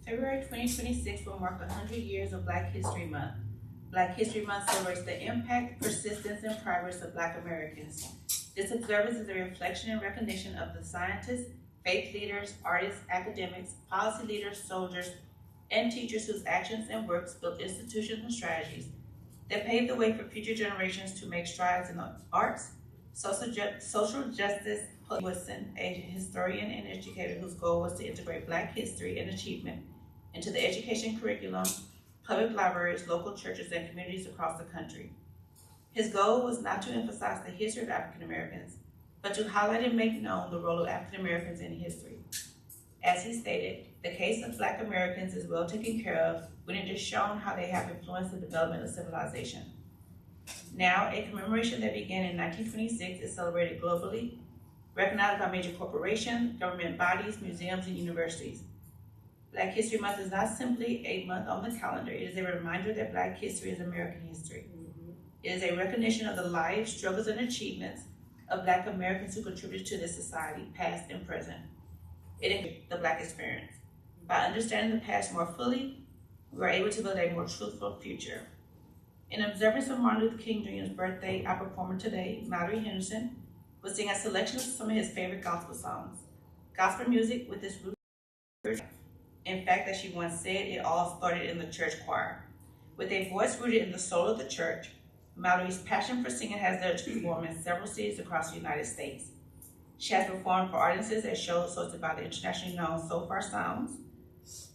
February 2026 will mark 100 years of Black History Month. Black History Month celebrates the impact, persistence, and progress of Black Americans. This observance is a reflection and recognition of the scientists, faith leaders, artists, academics, policy leaders, soldiers, and teachers whose actions and works built institutions and strategies that paved the way for future generations to make strides in the arts, social justice. Wilson, a historian and educator whose goal was to integrate Black history and achievement into the education curriculum, public libraries, local churches, and communities across the country. His goal was not to emphasize the history of African Americans, but to highlight and make known the role of African Americans in history. As he stated, the case of Black Americans is well taken care of when it is shown how they have influenced the development of civilization. Now, a commemoration that began in 1926 is celebrated globally, recognized by major corporations, government bodies, museums, and universities. Black History Month is not simply a month on the calendar. It is a reminder that Black history is American history. It is a recognition of the lives, struggles, and achievements of Black Americans who contributed to this society, past and present. It is the Black experience. By understanding the past more fully, we are able to build a more truthful future. In observance of Martin Luther King Jr.'s birthday, our performer today, Mallory Henderson, will sing a selection of some of his favorite gospel songs. Gospel music with its roots. In fact, as she once said, it all started in the church choir. With a voice rooted in the soul of the church, Mallory's passion for singing has led her to perform in several cities across the United States. She has performed for audiences at shows hosted by the internationally known So Far Sounds,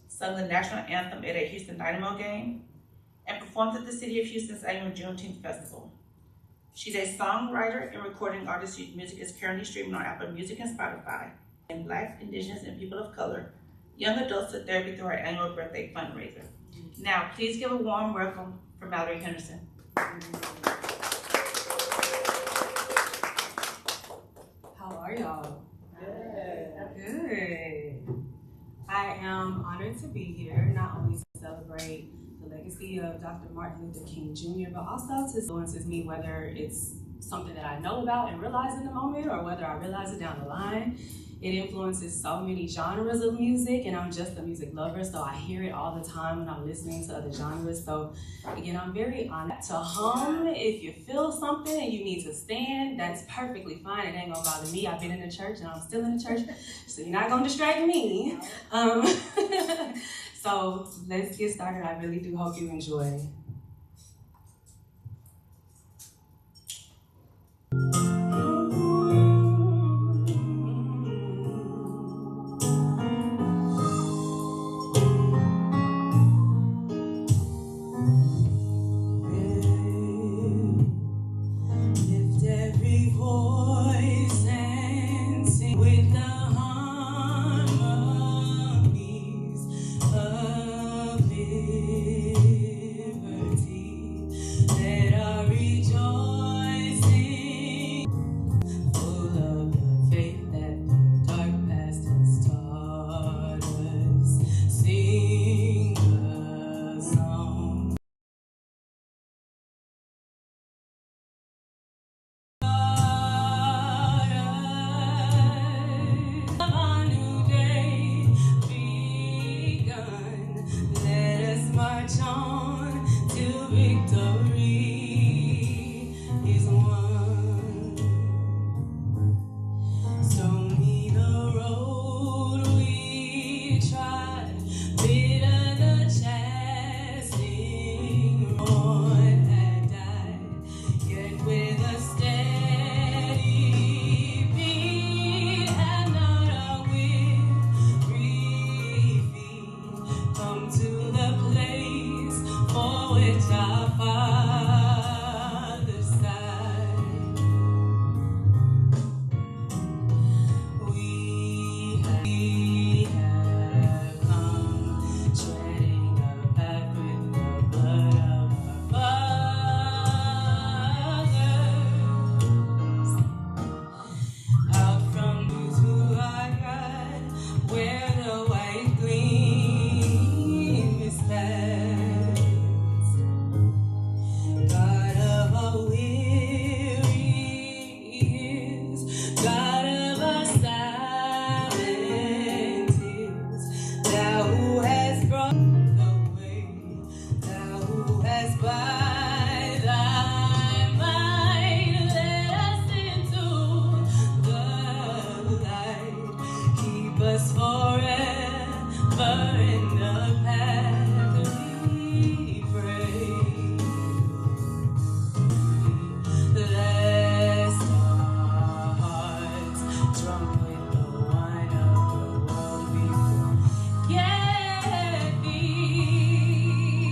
sung the national anthem at a Houston Dynamo game, and performed at the City of Houston's annual Juneteenth Festival. She's a songwriter and recording artist whose music is currently streaming on Apple Music and Spotify. And Black, Indigenous, and people of color, young adults to therapy through her annual birthday fundraiser. Now, please give a warm welcome for Mallory Henderson. How are y'all? Good. I am honored to be here, not only to celebrate the legacy of Dr. Martin Luther King Jr., but also to influences me, whether it's something that I know about and realize in the moment or whether I realize it down the line. It influences so many genres of music, and I'm just a music lover, so I hear it all the time when I'm listening to other genres. So again, I'm very honored to hum. If you feel something and you need to stand, that's perfectly fine. It ain't gonna bother me. I've been in the church and I'm still in the church, so you're not gonna distract me. So let's get started. I really do hope you enjoy. in the path we pray. Lest our hearts, drunk with the wine of the world, we forget thee.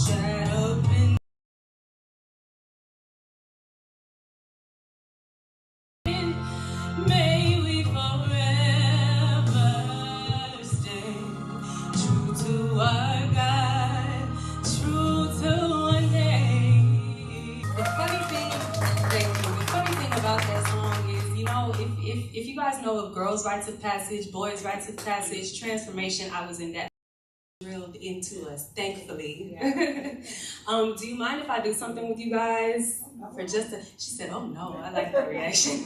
Shut open. May we forever stay true to our God, true to one day. The funny thing, thank you. The funny thing about that song is, you know, if you guys know of girls' rites of passage, boys' rites of passage, transformation, I was in that. Drilled into us, thankfully. Yeah. Do you mind if I do something with you guys for just a? She said, "Oh no," I like that reaction.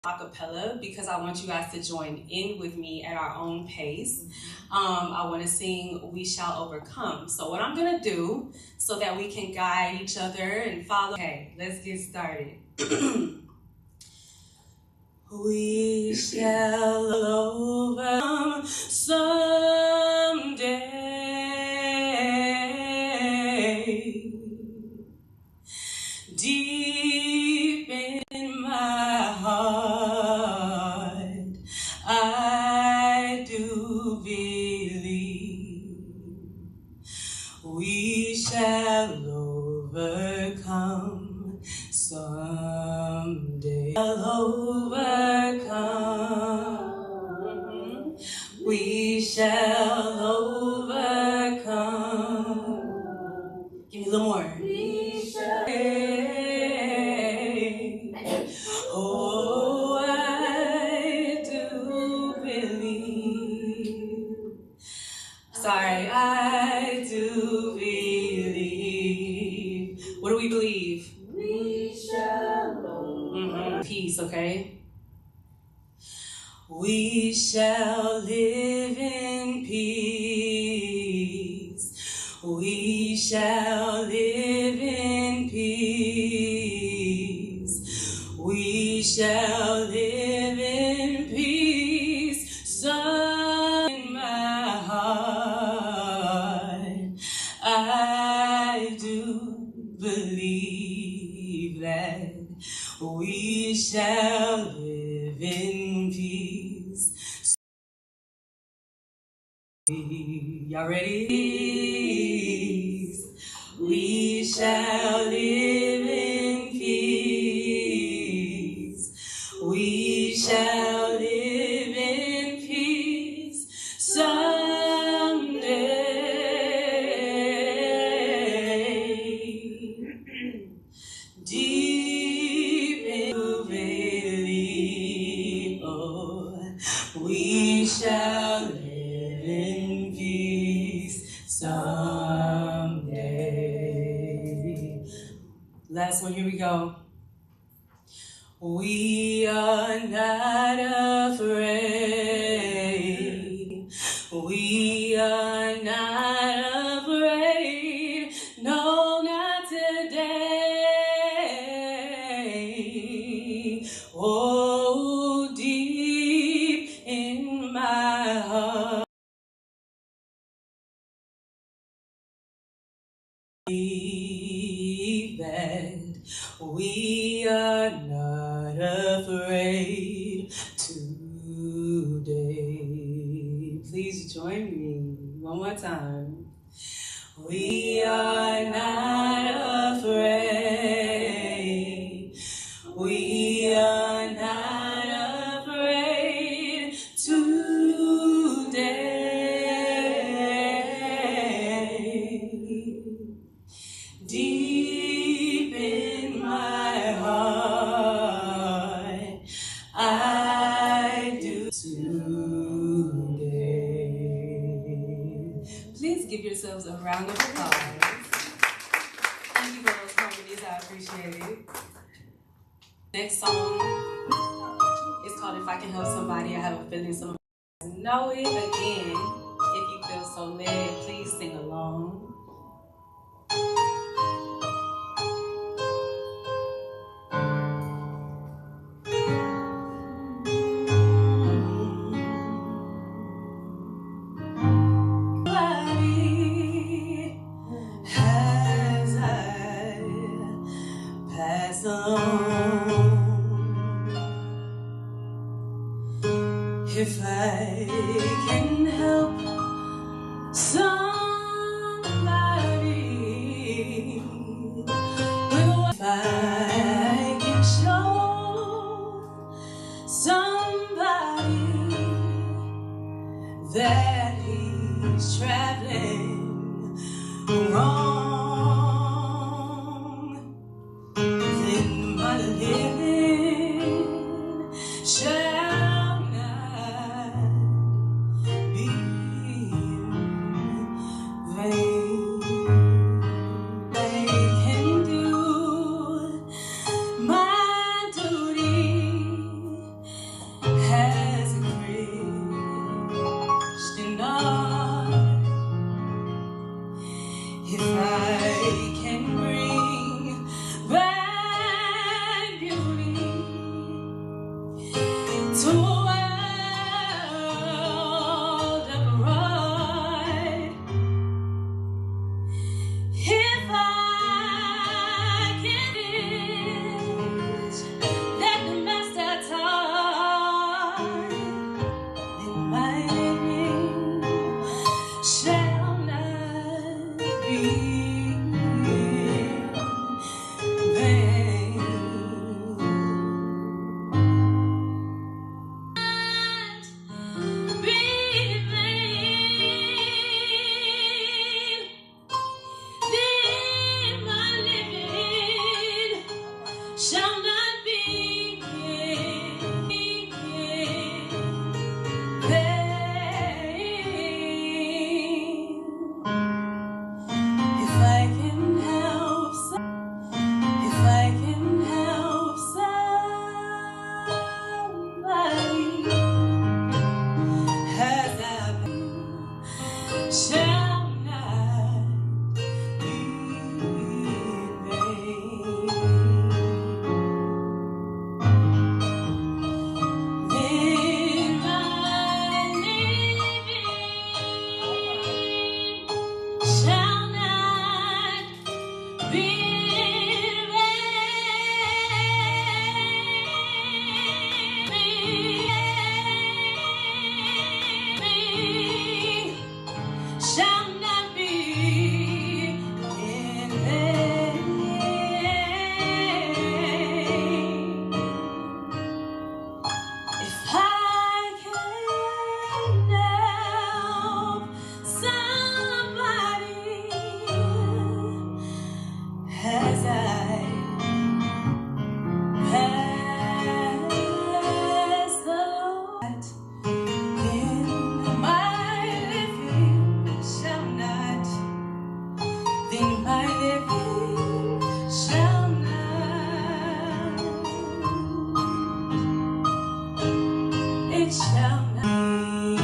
Acapella, because I want you guys to join in with me at our own pace. I want to sing "We Shall Overcome." So what I'm gonna do, so that we can guide each other and follow. Okay, let's get started. We shall overcome someday. Deep in my heart, I do believe we shall overcome someday. Overcome. We shall overcome. Give me a little more. We shall. Oh, I do believe. Sorry, I do believe. What do we believe? We shall. Peace, okay? We shall live in peace. We shall live in peace. We shall live in peace. Sun in my heart, I do believe that we shall live in peace. Y'all ready? We shall live in peace. We shall live in peace someday. Deep in believe, oh, we shall live in peace someday. Last one, here we go. We are not afraid. We are not afraid. No, not today. Oh, deep in my heart, believe that we are not afraid today. Please join me one more time. We are not afraid. We are not afraid today. Deep in my heart, I do today. Please give yourselves a round of applause. Thank you for those harmonies, I appreciate it. Next song is called If I Can Help Somebody. I have a feeling some of you know it. Again, if you feel so led, please sing along. If I can help somebody with what, if I can show somebody that he's traveling wrong, then my living shall not be in vain. I can do my duty as a Christian. If I can bring back beauty to a world of pride, if I can teach that the Master taught, then my living shall not be in vain. Be in vain. Then my living shall not be in vain. If I can help somebody as I shall not be in vain. Then my living shall not be in vain. Shall not be in vain. If I can help somebody as I pass the Lord, then my living shall not, then my living shall not, it shall not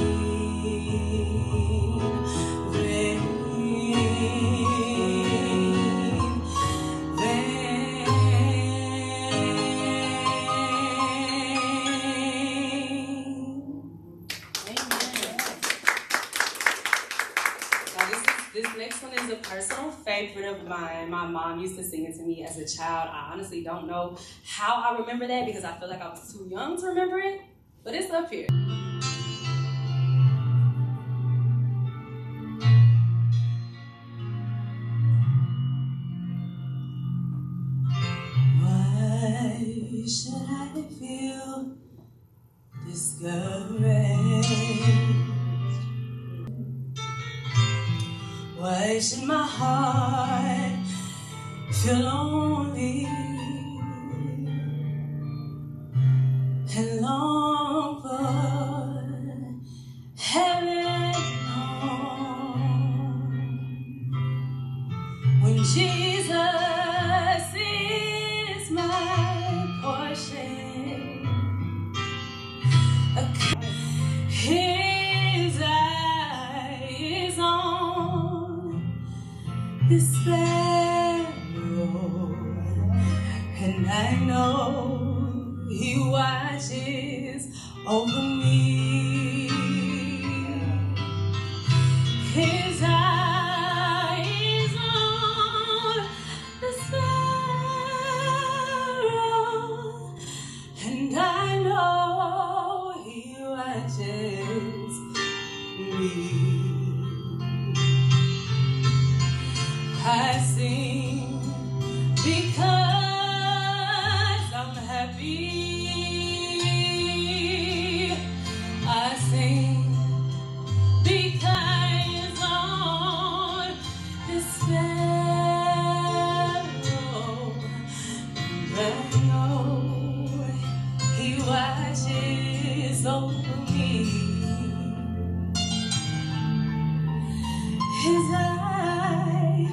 This next one is a personal favorite of mine. My mom used to sing it to me as a child. I honestly don't know how I remember that because I feel like I was too young to remember it, but it's up here. Why should I feel discouraged? Why should my heart feel lonely and long for heaven home when Jesus is my portion? His eyes on the sparrow, and I know He watches over me. His eyes on the sparrow, and I know He watches watches me. I sing because I'm happy. I sing because on this sparrow, and I know He watches over me. His eye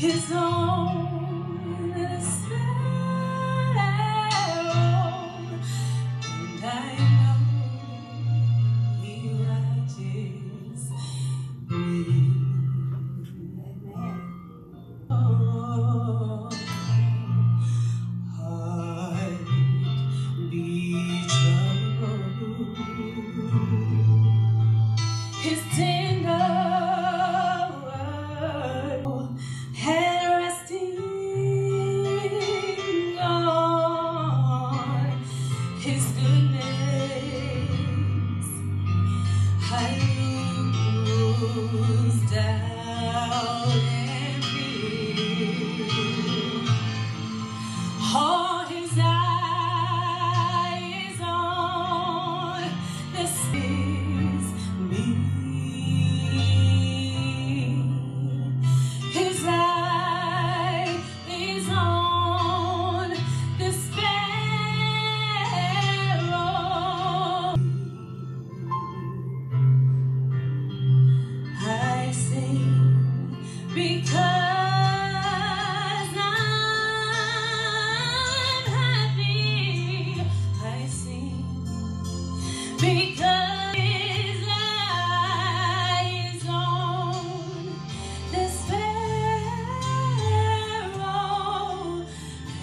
is on the sparrow, and I know He watches me. Oh, heart be troubled. His tender word and resting on His goodness, I lose doubt and fear. All His eyes on this is me. His eye is on the sparrow. I sing because I'm happy. I sing because His eye is on the sparrow,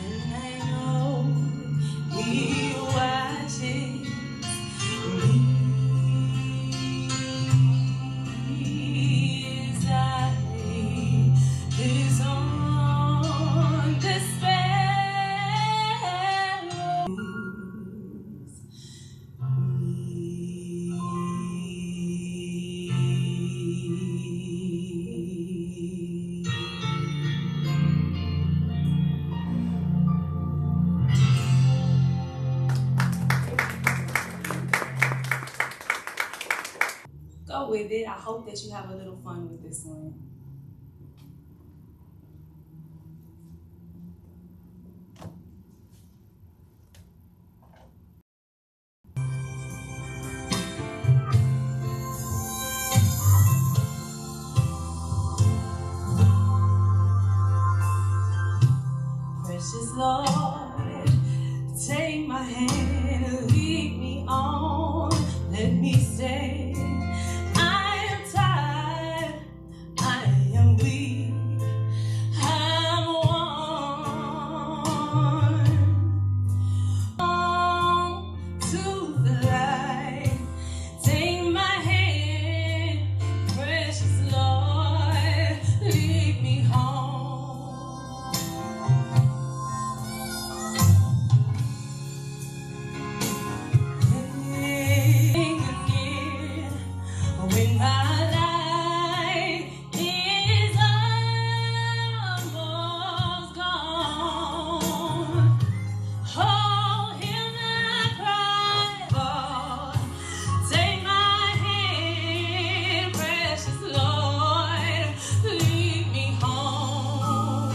and I know He watches me. His eye is on the sparrow. Go with it. I hope that you have a little fun with this one. Precious Lord, take my hand and lead me on. Let me stay. I am tired, I am weak, I'm worn to the light. Take my hand, precious Lord, lead me home. When my life is almost gone, oh, hear my cry, Lord. Take my hand, precious Lord, lead me home.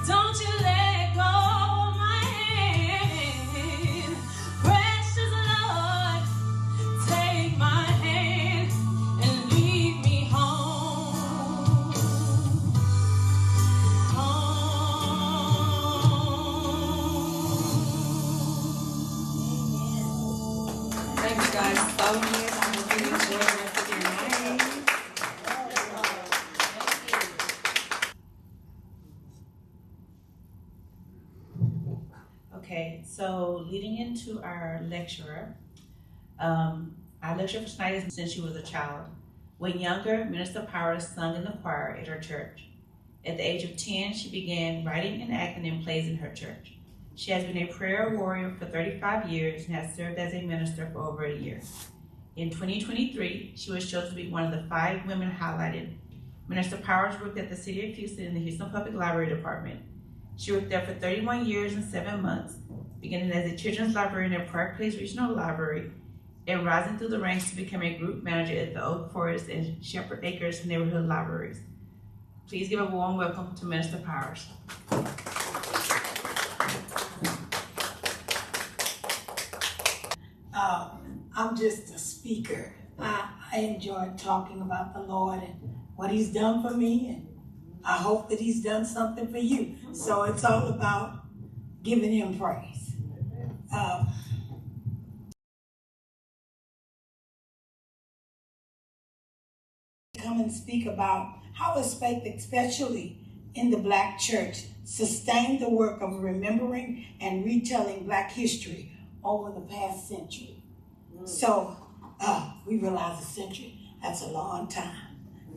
Don't you let go of my hand, precious Lord. Take my hand and lead me home. Thank you guys so much. I hope you enjoy the rest of your night. Okay, so leading into our lecturer, our lecturer for tonight is since she was a child. When younger, Minister Powers sung in the choir at her church. At the age of 10, she began writing and acting in plays in her church. She has been a prayer warrior for 35 years and has served as a minister for over a year. In 2023, she was chosen to be one of the 5 women highlighted. Minister Powers worked at the City of Houston in the Houston Public Library Department. She worked there for 31 years and 7 months, beginning as a children's librarian at Park Place Regional Library and rising through the ranks to become a group manager at the Oak Forest and Shepherd Acres neighborhood libraries. Please give a warm welcome to Minister Powers. I'm just a speaker. I enjoy talking about the Lord and what He's done for me, and I hope that He's done something for you. So it's all about giving Him praise. Come and speak about how His faith, especially in the Black church, sustained the work of remembering and retelling Black history over the past century. So we realize a century, that's a long time.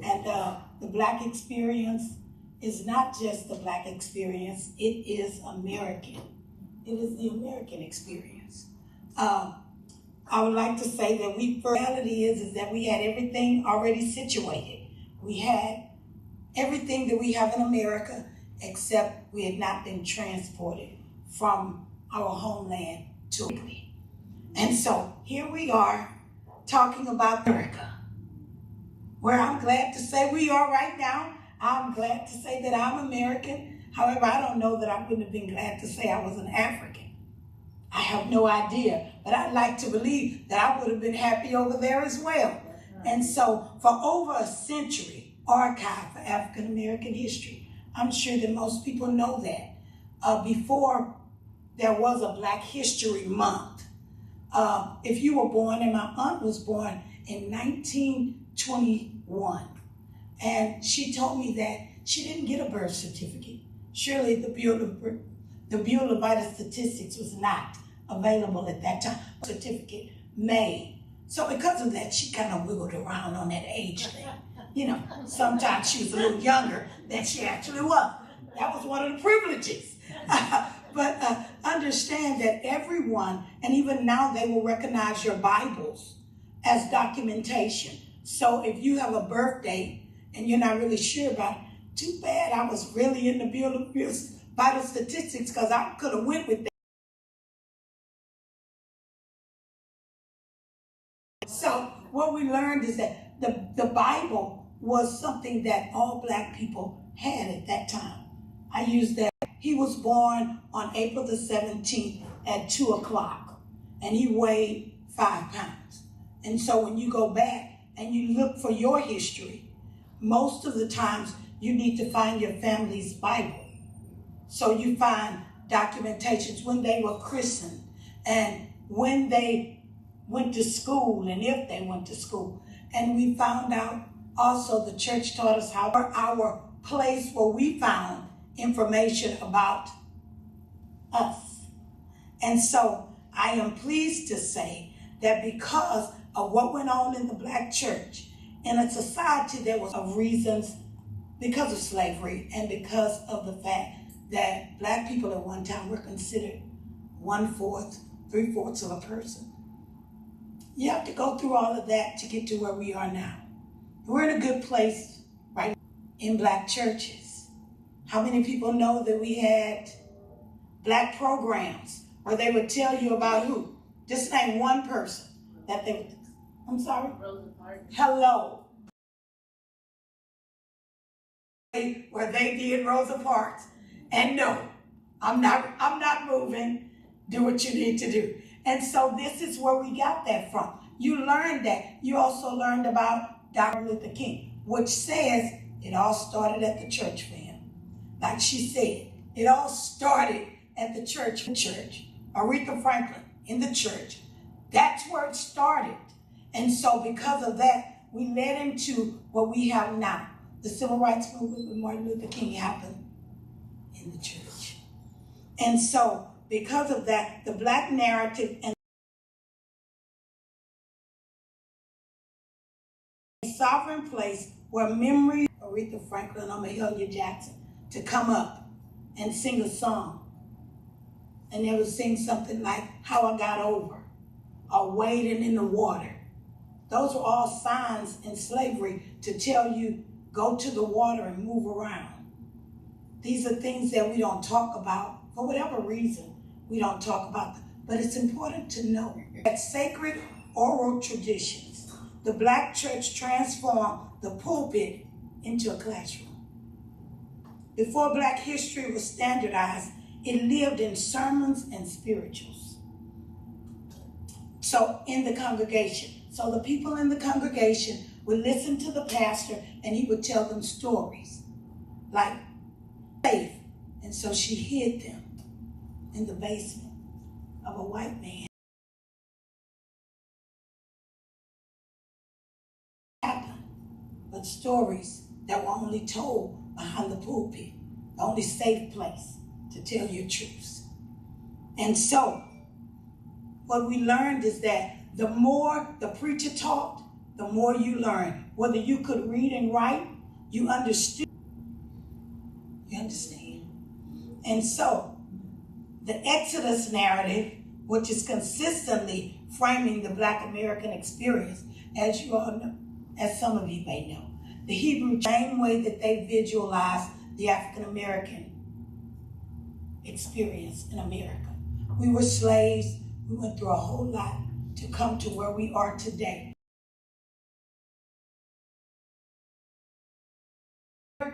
And the Black experience is not just the Black experience, it is American. It is the American experience. I would like to say that the reality is that we had everything already situated. We had everything that we have in America, except we had not been transported from our homeland to Italy. And so here we are talking about America, where I'm glad to say we are right now. I'm glad to say that I'm American. However, I don't know that I wouldn't have been glad to say I was an African. I have no idea, but I'd like to believe that I would have been happy over there as well. And so for over a century, archive for African American history. I'm sure that most people know that. Before there was a Black History Month, if you were born, and my aunt was born in 1921, and she told me that she didn't get a birth certificate. Surely the Bureau of Vital Statistics was not available at that time. Certificate made. So because of that, she kind of wiggled around on that age thing. You know, sometimes she was a little younger than she actually was. That was one of the privileges. But understand that everyone, and even now they will recognize your Bibles as documentation. So if you have a birthday and you're not really sure about it, too bad I was really in the Bureau of Vital Statistics, because I could have went with that. So what we learned is that the Bible was something that all Black people had at that time. I use that. He was born on April the 17th at 2 o'clock, and he weighed 5 pounds. And so when you go back and you look for your history, most of the times you need to find your family's Bible. So you find documentations when they were christened and when they went to school and if they went to school. And we found out also the church taught us how our place where we found information about us. And so I am pleased to say that because of what went on in the Black church, in a society that was of reasons because of slavery and because of the fact that Black people at one time were considered 1/4, 3/4 of a person. You have to go through all of that to get to where we are now. We're in a good place right in Black churches. How many people know that we had Black programs where they would tell you about who? Just name one person that they would, I'm sorry? Rosa Parks. Hello. Where they did Rosa Parks. And no, I'm not moving. Do what you need to do. And so this is where we got that from. You learned that. You also learned about Dr. Luther King, which says it all started at the church for him. Like she said, it all started at the church. Aretha Franklin in the church. That's where it started. And so because of that, we led into what we have now. The civil rights movement with Martin Luther King happened in the church. And so because of that, the Black narrative and a sovereign place where memory of Aretha Franklin or Mahalia Jackson to come up and sing a song. And they would sing something like How I Got Over or Wading in the Water. Those were all signs in slavery to tell you, go to the water and move around. These are things that we don't talk about for whatever reason. We don't talk about them. But it's important to know that sacred oral traditions, the Black church transformed the pulpit into a classroom. Before Black history was standardized, it lived in sermons and spirituals. So in the congregation. So the people in the congregation would listen to the pastor and he would tell them stories like faith. And so she hid them in the basement of a white man. Happened, but stories that were only told behind the pulpit, the only safe place to tell your truths. And so what we learned is that the more the preacher taught, the more you learned. Whether you could read and write, you understood. You understand? And so the Exodus narrative, which is consistently framing the Black American experience, as you all know, as some of you may know, the Hebrew, same way that they visualize the African American experience in America. We were slaves. We went through a whole lot to come to where we are today. A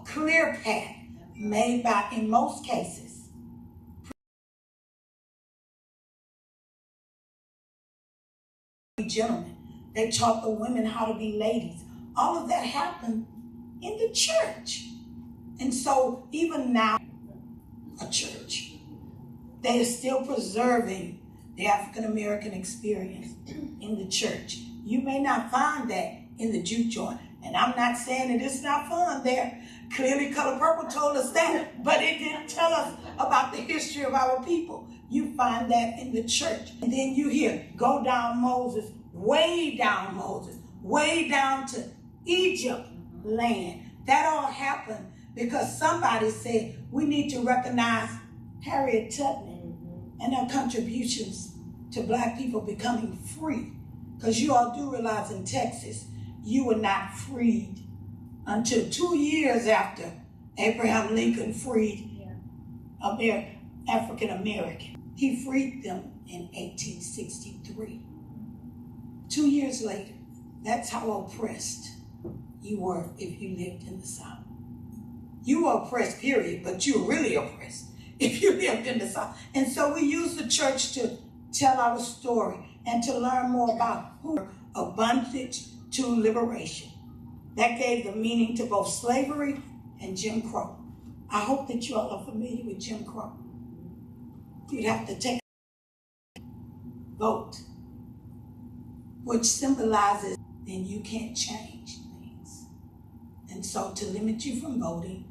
clear path made by, in most cases, gentlemen. They taught the women how to be ladies. All of that happened in the church. And so even now, a church, they are still preserving the African American experience in the church. You may not find that in the juke joint. And I'm not saying that it's not fun there. Clearly Color Purple told us that, but it didn't tell us about the history of our people. You find that in the church. And then you hear, go down Moses, way down to Egypt land. That all happened because somebody said, we need to recognize Harriet Tubman and her contributions to Black people becoming free. Because you all do realize in Texas, you were not freed until 2 years after Abraham Lincoln freed African American. He freed them in 1863. 2 years later, that's how oppressed you were if you lived in the South. You were oppressed, period, but you were really oppressed if you lived in the South. And so we use the church to tell our story and to learn more about of bondage to liberation. That gave the meaning to both slavery and Jim Crow. I hope that you all are familiar with Jim Crow. You'd have to take a vote, which symbolizes then you can't change things. And so to limit you from voting,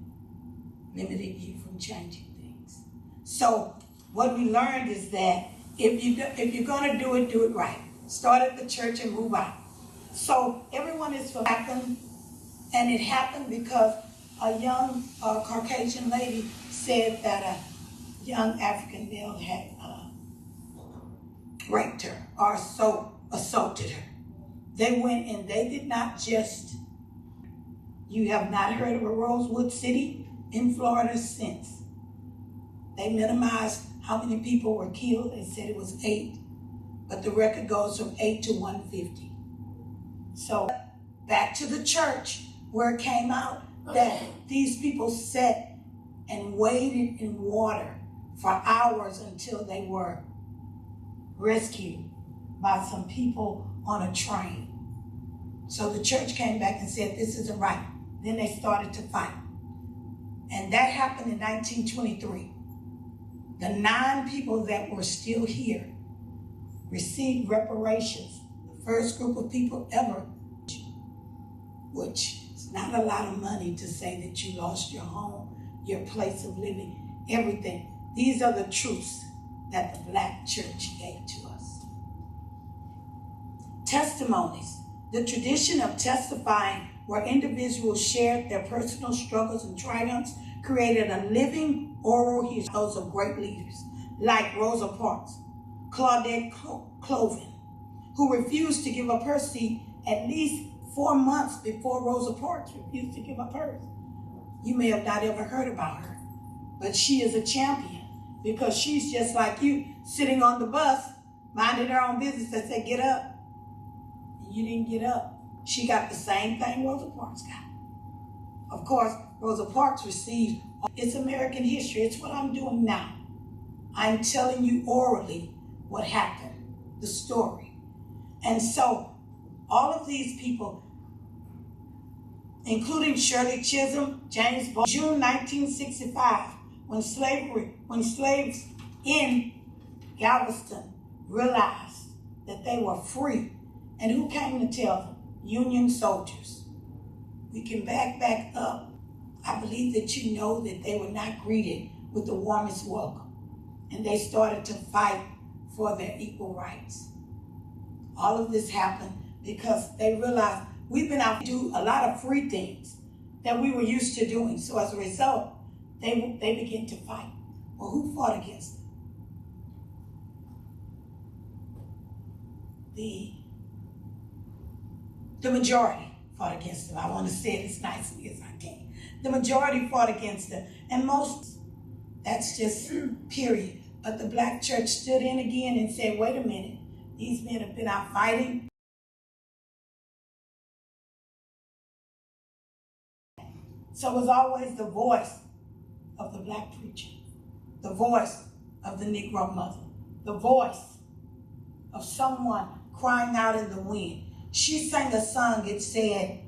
limited you from changing things. So what we learned is that if you're going to do it right. Start at the church and move out. So everyone is happened, and it happened because a young Caucasian lady said that a young African male had raped her or so assaulted her. They went and they did not just, you have not heard of a Rosewood City in Florida since. They minimized how many people were killed. They said it was 8, but the record goes from 8 to 150. So back to the church where it came out that these people sat and waited in water for hours until they were rescued by some people on a train. So the church came back and said, this isn't right. Then they started to fight. And that happened in 1923. The 9 people that were still here received reparations. The first group of people ever, which is not a lot of money to say that you lost your home, your place of living, everything. These are the truths that the Black church gave to us. Testimonies. The tradition of testifying, where individuals shared their personal struggles and triumphs, created a living oral history of those of great leaders like Rosa Parks, Claudette Colvin, who refused to give up her seat at least 4 months before Rosa Parks refused to give up hers. You may have not ever heard about her, but she is a champion because she's just like you, sitting on the bus, minding her own business, that said, get up. And you didn't get up. She got the same thing Rosa Parks got. Of course, Rosa Parks received, it's American history. It's what I'm doing now. I'm telling you orally what happened, the story. And so all of these people, including Shirley Chisholm, James Baldwin, June 1965, when slaves in Galveston realized that they were free. And who came to tell them? Union soldiers. We can back up. I believe that you know that they were not greeted with the warmest welcome. And they started to fight for their equal rights. All of this happened because they realized we've been out to do a lot of free things that we were used to doing. So as a result, they began to fight. Well, who fought against them? The majority fought against them. I want to say it as nicely as I can. The majority fought against them. And most, that's just period. But the Black church stood in again and said, wait a minute, these men have been out fighting. So it was always the voice of the Black preacher, the voice of the Negro mother, the voice of someone crying out in the wind. She sang a song, it said,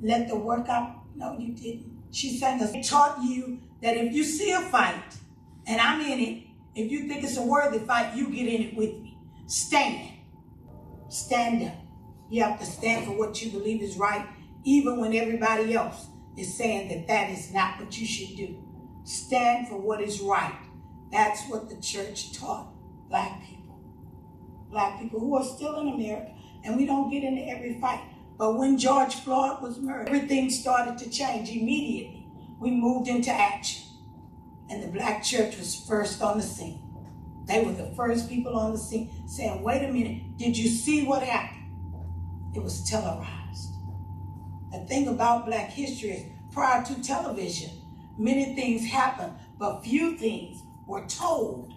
let the work out. No, you didn't. She sang it taught you that if you see a fight, and I'm in it, if you think it's a worthy fight, you get in it with me. Stand. Stand up. You have to stand for what you believe is right, even when everybody else is saying that that is not what you should do. Stand for what is right. That's what the church taught Black people. Black people who are still in America, and we don't get into every fight. But when George Floyd was murdered, everything started to change immediately. We moved into action. And the Black church was first on the scene. They were the first people on the scene saying, wait a minute, did you see what happened? It was televised. The thing about Black history is prior to television, many things happened, but few things were told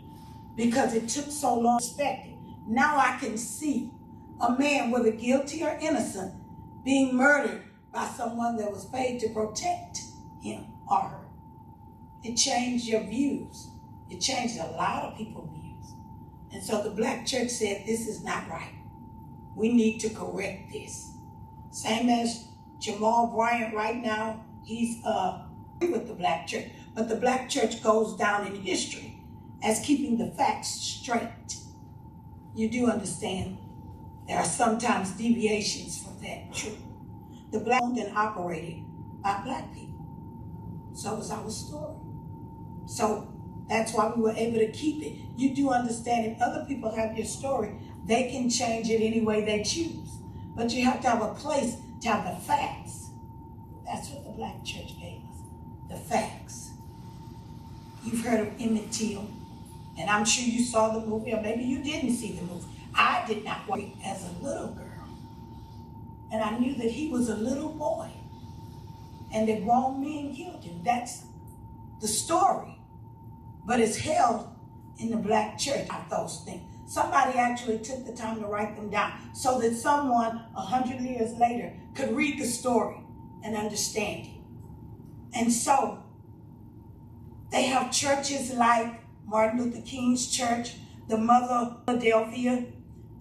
because it took so long to expect it. Now I can see a man, whether guilty or innocent, being murdered by someone that was paid to protect him or her. It changed your views. It changed a lot of people's views. And so the Black church said, this is not right. We need to correct this. Same as Jamal Bryant right now, he's with the Black church. But the Black church goes down in history as keeping the facts straight. You do understand there are sometimes deviations from that truth. The Black owned and operated by Black people. So was our story. So that's why we were able to keep it. You do understand if other people have your story, they can change it any way they choose. But you have to have a place to have the facts. That's what the Black church gave us, the facts. You've heard of Emmett Till, and I'm sure you saw the movie, or maybe you didn't see the movie. I did not watch it as a little girl. And I knew that he was a little boy, and that grown men killed him. That's the story. But it's held in the Black church, those things. Somebody actually took the time to write them down so that someone 100 years later could read the story and understand it. And so they have churches like Martin Luther King's church, the Mother of Philadelphia,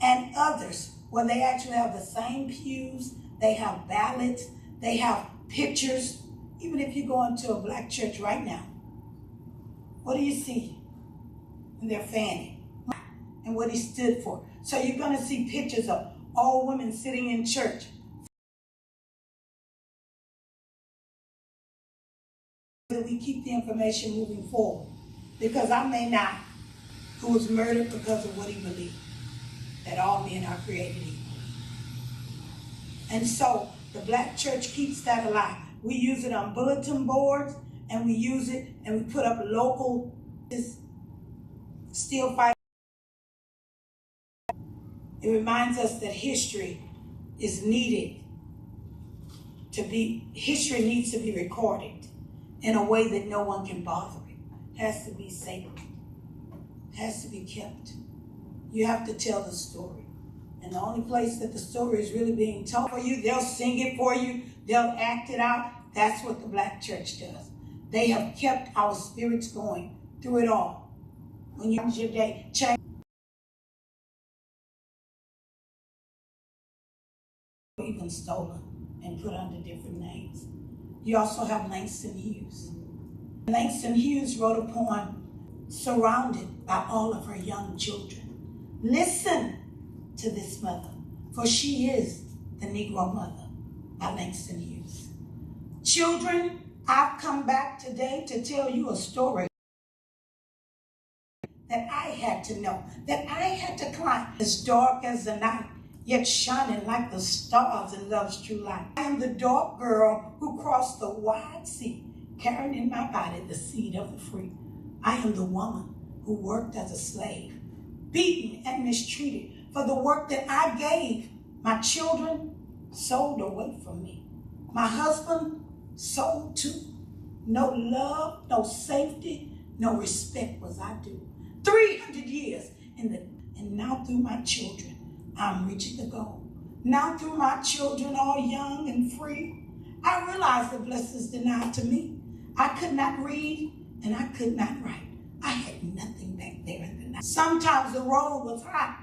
and others where they actually have the same pews, they have ballots, they have pictures. Even if you go into a Black church right now, what do you see? And they're fanning. And what he stood for. So you're going to see pictures of all women sitting in church. That we keep the information moving forward. because I may not, who was murdered because of what he believed, that all men are created equal. And so the black church keeps that alive. We use it on bulletin boards, and we use it and we put up local still fight. It reminds us that history is needed history needs to be recorded in a way that no one can bother it. It has to be sacred. It has to be kept. You have to tell the story. And the only place that the story is really being told for you, they'll sing it for you, they'll act it out. That's what the black church does. They have kept our spirits going through it all. When you use your day, change. Even stolen and put under different names. You also have Langston Hughes. Langston Hughes wrote a poem, Surrounded by All of Her Young Children. Listen to this mother, for she is the Negro Mother, by Langston Hughes. Children, I've come back today to tell you a story that I had to know, that I had to climb, as dark as the night, yet shining like the stars in love's true light. I am the dark girl who crossed the wide sea, carrying in my body the seed of the free. I am the woman who worked as a slave, beaten and mistreated for the work that I gave. My children sold away from me. My husband sold too. No love, no safety, no respect was I due. 300 years and now through my children, I'm reaching the goal. Now through my children, all young and free, I realize the blessings denied to me. I could not read and I could not write. I had nothing back there in the night. Sometimes the road was hot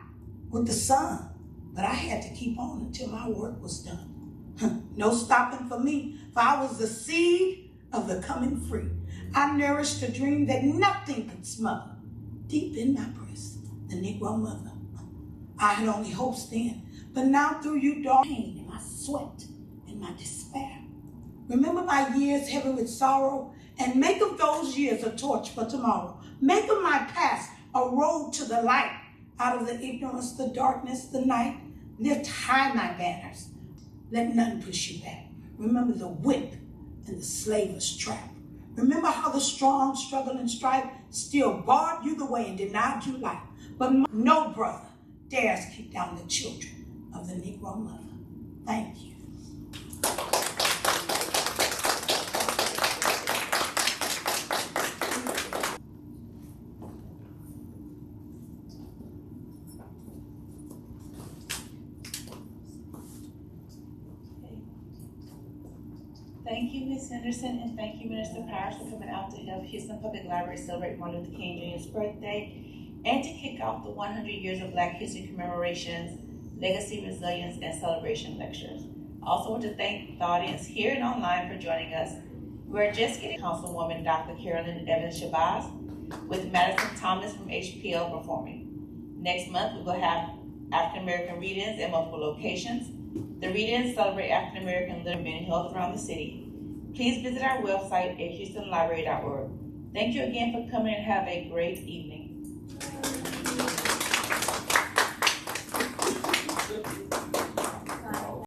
with the sun, but I had to keep on until my work was done. No stopping for me, for I was the seed of the coming free. I nourished a dream that nothing could smother. Deep in my breast, the Negro Mother. I had only hopes then, but now through you, dark pain and my sweat and my despair. Remember my years heavy with sorrow, and make of those years a torch for tomorrow. Make of my past a road to the light. Out of the ignorance, the darkness, the night, lift high my banners. Let none push you back. Remember the whip and the slaver's trap. Remember how the strong struggle and strife still barred you the way and denied you life. But no brother dares keep down the children of the Negro Mother. Thank you. Thank you, Ms. Henderson, and thank you, Minister Powers, for coming out to help Houston Public Library celebrate Martin Luther King Jr.'s birthday and to kick off the 100 Years of Black History Commemorations, Legacy, Resilience, and Celebration Lectures. I also want to thank the audience here and online for joining us. We're just getting Councilwoman Dr. Carolyn Evans Shabazz with Madison Thomas from HPL performing. Next month, we will have African American read-ins at multiple locations. The read-ins celebrate African American literature being held around the city. Please visit our website at houstonlibrary.org. Thank you again for coming and have a great evening.